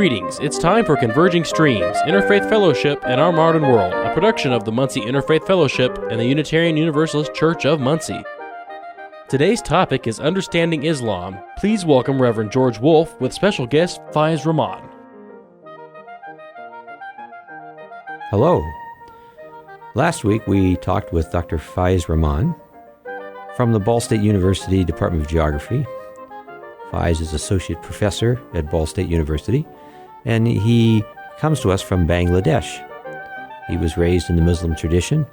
Greetings. It's time for Converging Streams, Interfaith Fellowship and Our Modern World, a production of the Muncie Interfaith Fellowship and the Unitarian Universalist Church of Muncie. Today's topic is Understanding Islam. Please welcome Reverend George Wolfe with special guest Faiz Rahman. Hello. Last week we talked with Dr. Faiz Rahman from the Ball State University Department of Geography. Faiz is associate professor at Ball State University, and he comes to us from Bangladesh. He was raised in the Muslim tradition,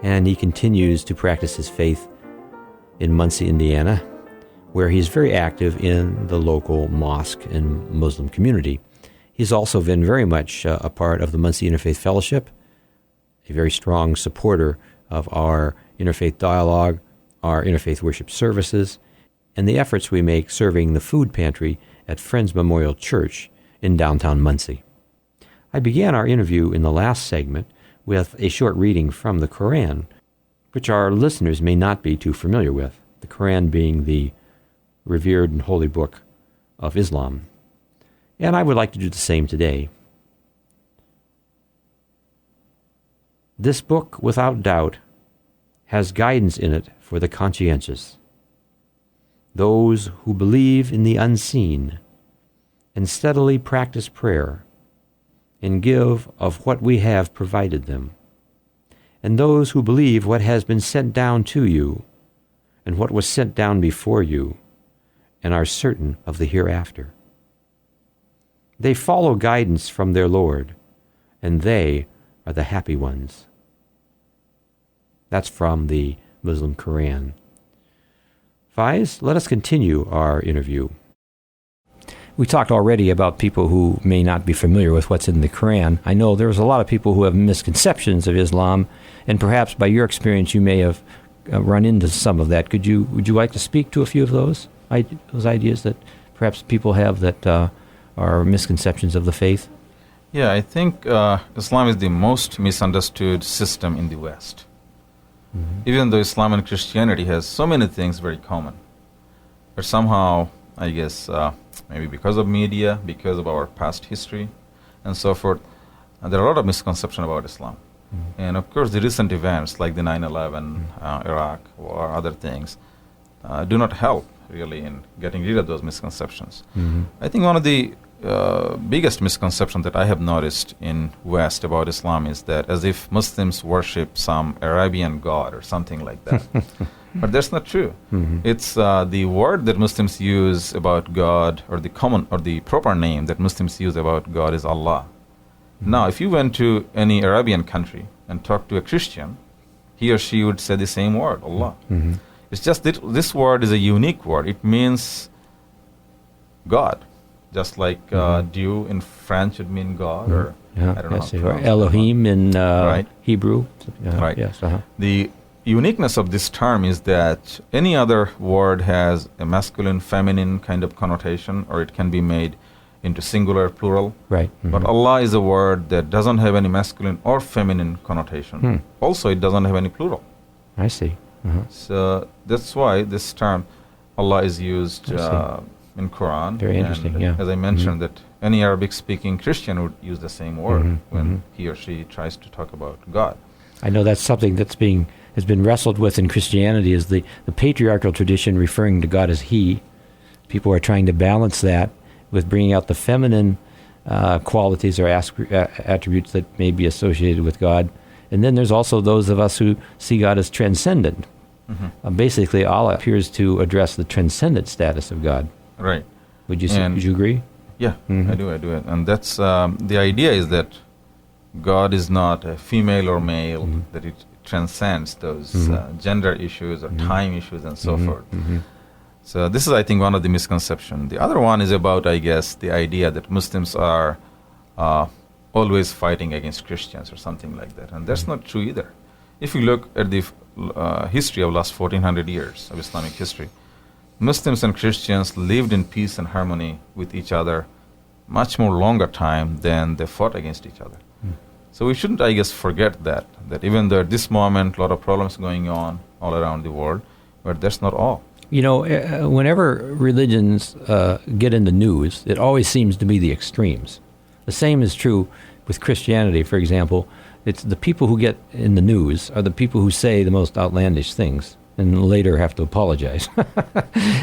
and he continues to practice his faith in Muncie, Indiana, where he's very active in the local mosque and Muslim community. He's also been very much a part of the Muncie Interfaith Fellowship, a very strong supporter of our interfaith dialogue, our interfaith worship services, and the efforts we make serving the food pantry at Friends Memorial Church in downtown Muncie. I began our interview in the last segment with a short reading from the Quran, which our listeners may not be too familiar with, the Quran being the revered and holy book of Islam. And I would like to do the same today. This book, without doubt, has guidance in it for the conscientious, those who believe in the unseen and steadily practice prayer and give of what we have provided them, and those who believe what has been sent down to you and what was sent down before you and are certain of the hereafter. They follow guidance from their Lord, and they are the happy ones. That's from the Muslim Quran. Faiz, let us continue our interview. We talked already about people who may not be familiar with what's in the Quran. I know there's a lot of people who have misconceptions of Islam, and perhaps by your experience you may have run into some of that. Would you like to speak to a few of those ideas that perhaps people have that are misconceptions of the faith? Yeah, I think Islam is the most misunderstood system in the West. Mm-hmm. Even though Islam and Christianity has so many things very common. But somehow, I guess, maybe because of media, because of our past history, and so forth, there are a lot of misconceptions about Islam. Mm-hmm. And of course, the recent events like the 9/11, Iraq, or other things, do not help really in getting rid of those misconceptions. Mm-hmm. I think one of the biggest misconception that I have noticed in West about Islam is that as if Muslims worship some Arabian god or something like that. But that's not true. Mm-hmm. It's the word that Muslims use about God, or the common or the proper name that Muslims use about God is Allah. Mm-hmm. Now, if you went to any Arabian country and talked to a Christian, he or she would say the same word, Allah. Mm-hmm. It's just that this word is a unique word. It means God. Just like Dieu in French would mean God, or I don't know. Or Elohim in right. Hebrew. Right. Yes. The uniqueness of this term is that any other word has a masculine, feminine kind of connotation, or it can be made into singular, plural. Right. Mm-hmm. But Allah is a word that doesn't have any masculine or feminine connotation. Also, it doesn't have any plural. I see. So that's why this term Allah is used in Quran. Very interesting, and as I mentioned, that any Arabic-speaking Christian would use the same word when he or she tries to talk about God. I know that's something has been wrestled with in Christianity, is the patriarchal tradition referring to God as He. People are trying to balance that with bringing out the feminine qualities or attributes that may be associated with God. And then there's also those of us who see God as transcendent. Mm-hmm. Basically, Allah appears to address the transcendent status of God. Right. Would you agree? Yeah, I do. And that's the idea is that God is not a female or male, that it transcends those gender issues or time issues and so forth. Mm-hmm. So this is, I think, one of the misconceptions. The other one is about, I guess, the idea that Muslims are always fighting against Christians or something like that. And that's not true either. If you look at the history of last 1400 years of Islamic history, Muslims and Christians lived in peace and harmony with each other much more longer time than they fought against each other. So we shouldn't, I guess, forget that even though at this moment a lot of problems going on all around the world, but that's not all. You know, whenever religions get in the news, it always seems to be the extremes. The same is true with Christianity, for example. It's the people who get in the news are the people who say the most outlandish things and later have to apologize.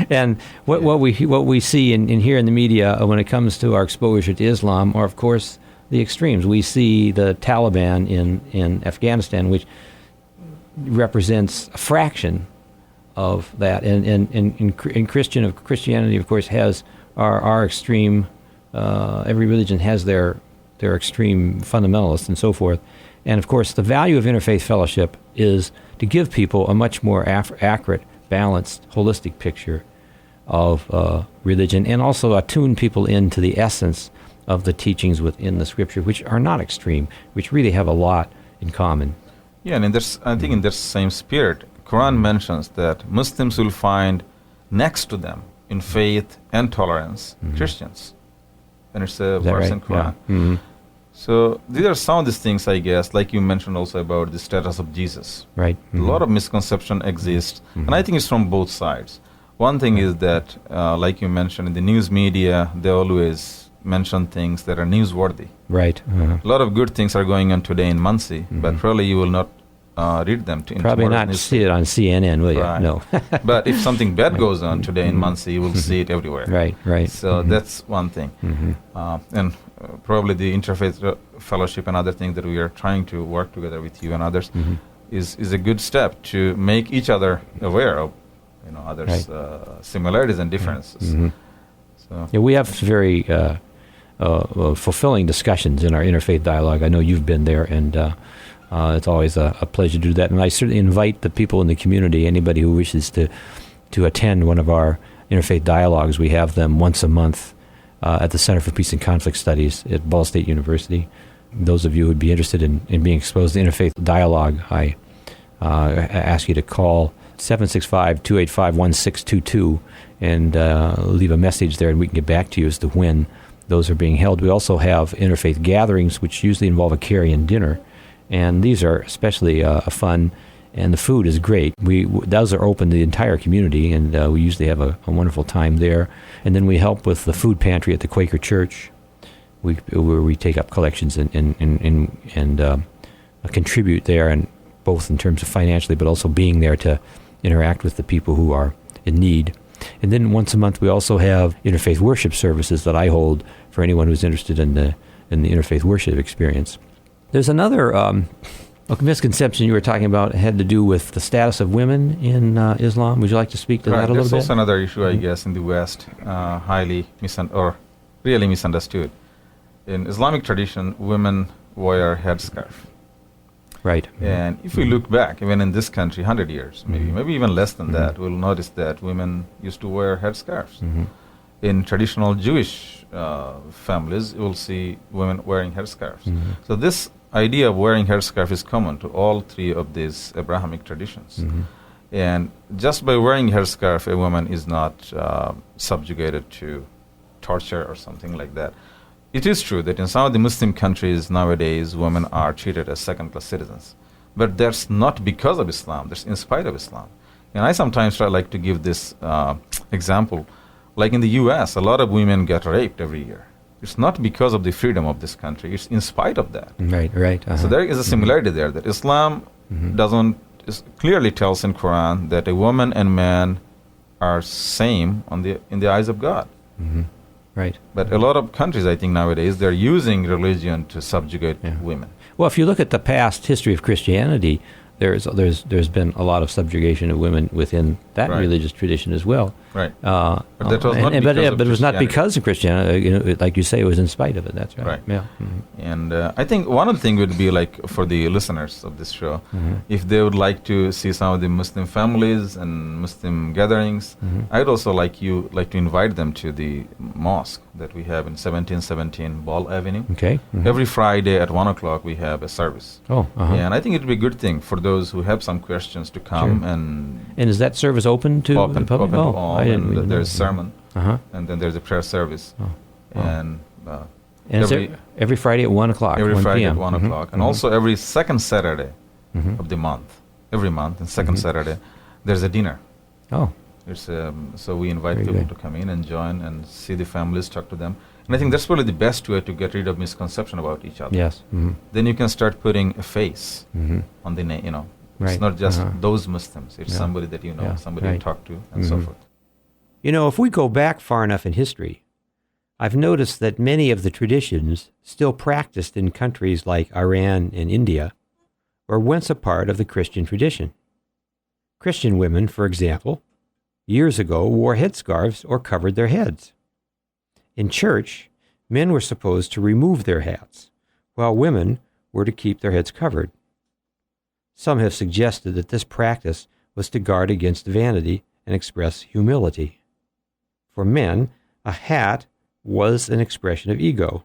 And what we see and hear in the media when it comes to our exposure to Islam are, of course, the extremes. We see the Taliban in Afghanistan, which represents a fraction of that. And Christianity, of course, has our extreme. Every religion has their extreme fundamentalists and so forth. And, of course, the value of interfaith fellowship is to give people a much more accurate, balanced, holistic picture of religion, and also attune people into the essence of the teachings within the Scripture, which are not extreme, which really have a lot in common. Yeah, and I think in this same spirit, Quran mentions that Muslims will find next to them in faith and tolerance Christians. And it's a verse in Quran. Yeah. Mm-hmm. So these are some of these things, I guess, like you mentioned also about the status of Jesus. Right. A lot of misconception exists, and I think it's from both sides. One thing is that, like you mentioned, in the news media, they always mention things that are newsworthy. Right. A lot of good things are going on today in Muncie, but probably you will not read them. Probably not see it on CNN, will you? Right. No. But if something bad goes on today in Muncie, you will see it everywhere. Right. So that's one thing. And probably the Interfaith Fellowship and other things that we are trying to work together with you and others is a good step to make each other aware of others' similarities and differences. So yeah, we have very fulfilling discussions in our interfaith dialogue. I know you've been there, and it's always a pleasure to do that. And I certainly invite the people in the community, anybody who wishes to attend one of our interfaith dialogues. We have them once a month at the Center for Peace and Conflict Studies at Ball State University. Those of you who would be interested in being exposed to interfaith dialogue, I ask you to call 765-285-1622 and leave a message there, and we can get back to you as to when those are being held. We also have interfaith gatherings, which usually involve a carry-in dinner, and these are especially fun, and the food is great. Those are open to the entire community, and we usually have a wonderful time there. And then we help with the food pantry at the Quaker Church, where we take up collections and contribute there, and both in terms of financially, but also being there to interact with the people who are in need. And then once a month, we also have interfaith worship services that I hold for anyone who's interested in the interfaith worship experience. There's another misconception you were talking about had to do with the status of women in Islam. Would you like to speak to that a little bit? That's also another issue, I guess, in the West, highly really misunderstood. In Islamic tradition, women wear headscarf. Right. And if we look back, even in this country, 100 years, maybe even less than that, we'll notice that women used to wear headscarves. In traditional Jewish families, you will see women wearing headscarves. So this idea of wearing headscarf is common to all three of these Abrahamic traditions. And just by wearing headscarf, a woman is not subjugated to torture or something like that. It is true that in some of the Muslim countries nowadays, women are treated as second-class citizens. But that's not because of Islam, that's in spite of Islam. And I sometimes like to give this example. Like in the U.S., a lot of women get raped every year. It's not because of the freedom of this country, it's in spite of that. Right. So there is a similarity there, that Islam clearly tells in Quran that a woman and man are same in the eyes of God. Right. But a lot of countries, I think nowadays, they're using religion to subjugate women. Well, if you look at the past history of Christianity, there's been a lot of subjugation of women within that religious tradition as well. Right. But that was not but it was not because of Christianity. Like you say, it was in spite of it. That's right. Right. Yeah. And I think one of the things would be like for the listeners of this show, if they would like to see some of the Muslim families and Muslim gatherings, I'd also like to invite them to the mosque that we have in 1717 Ball Avenue. Okay. Every Friday at 1 o'clock we have a service. Oh. And I think it would be a good thing for those who have some questions to come and is that service open to the public? Open to all. And there's sermon, and then there's a prayer service, and every Friday at 1 o'clock. Every 1 Friday p.m. at 1 o'clock, and also every second Saturday of the month. Every month, and second Saturday, there's a dinner. Oh. It's so we invite people to come in and join and see the families, talk to them, And I think that's probably the best way to get rid of misconception about each other. Yes. Mm-hmm. Then you can start putting a face on the name, Right. It's not just those Muslims. It's somebody that you know, somebody you talk to, and so forth. If we go back far enough in history, I've noticed that many of the traditions still practiced in countries like Iran and India were once a part of the Christian tradition. Christian women, for example, years ago wore headscarves or covered their heads. In church, men were supposed to remove their hats, while women were to keep their heads covered. Some have suggested that this practice was to guard against vanity and express humility. For men, a hat was an expression of ego,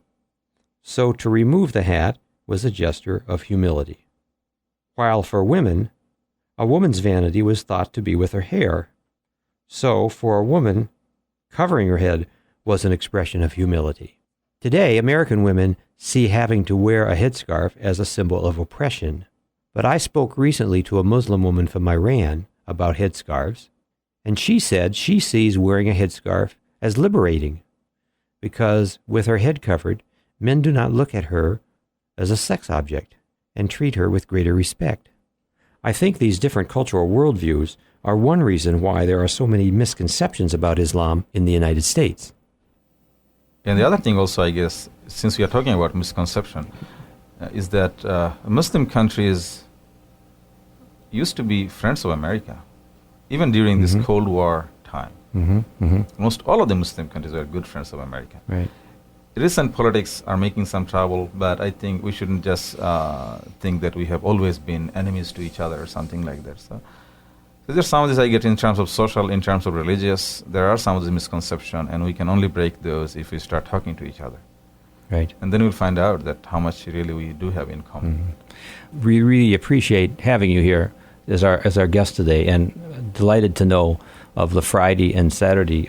so to remove the hat was a gesture of humility. While for women, a woman's vanity was thought to be with her hair, so for a woman, covering her head was an expression of humility. Today, American women see having to wear a headscarf as a symbol of oppression. But I spoke recently to a Muslim woman from Iran about headscarves, and she said she sees wearing a headscarf as liberating, because with her head covered, men do not look at her as a sex object and treat her with greater respect. I think these different cultural worldviews are one reason why there are so many misconceptions about Islam in the United States. And the other thing also, I guess, since we are talking about misconception, is that Muslim countries used to be friends of America, even during this Cold War time. Most all of the Muslim countries were good friends of America. Right. Recent politics are making some trouble, but I think we shouldn't just think that we have always been enemies to each other or something like that. So there's some of this I get in terms of social, in terms of religious. There are some of the misconceptions, and we can only break those if we start talking to each other. Right. And then we'll find out that how much really we do have in common. We really appreciate having you here as our guest today, and delighted to know of the Friday and Saturday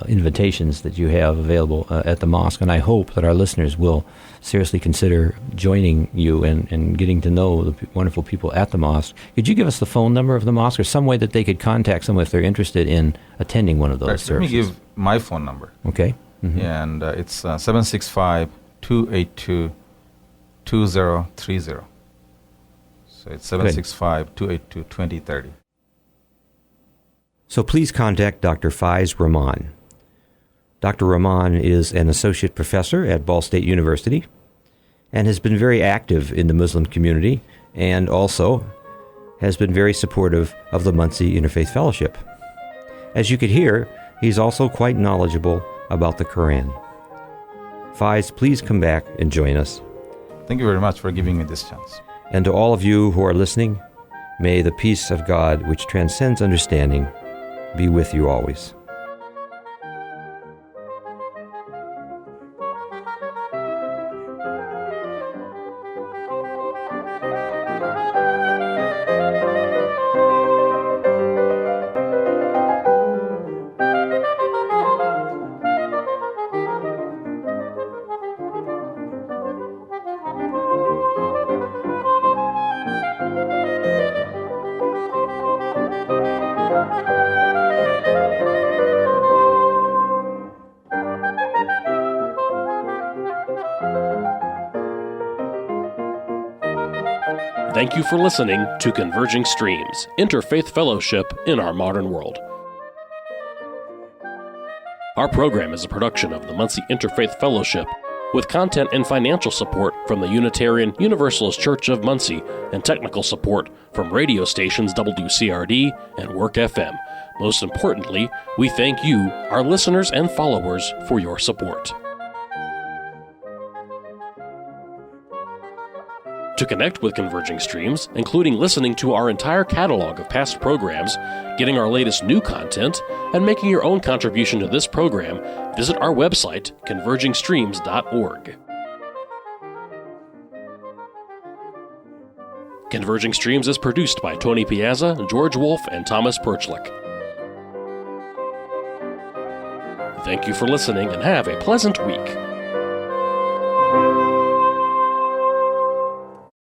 invitations that you have available at the mosque. And I hope that our listeners will seriously consider joining you and getting to know the wonderful people at the mosque. Could you give us the phone number of the mosque, or some way that they could contact someone if they're interested in attending one of those services? Let me give my phone number. Okay. And it's 765-282-2030. So it's 765-282-2030. So please contact Dr. Faiz Rahman. Dr. Rahman is an associate professor at Ball State University and has been very active in the Muslim community, and also has been very supportive of the Muncie Interfaith Fellowship. As you could hear, he's also quite knowledgeable about the Quran. Faiz, please come back and join us. Thank you very much for giving me this chance. And to all of you who are listening, may the peace of God, which transcends understanding, be with you always. Thank you for listening to Converging Streams, Interfaith Fellowship in Our Modern World. Our program is a production of the Muncie Interfaith Fellowship, with content and financial support from the Unitarian Universalist Church of Muncie and technical support from radio stations WCRD and Work FM. Most importantly, we thank you, our listeners and followers, for your support. To connect with Converging Streams, including listening to our entire catalog of past programs, getting our latest new content, and making your own contribution to this program, visit our website, convergingstreams.org. Converging Streams is produced by Tony Piazza, George Wolf, and Thomas Perchlik. Thank you for listening, and have a pleasant week.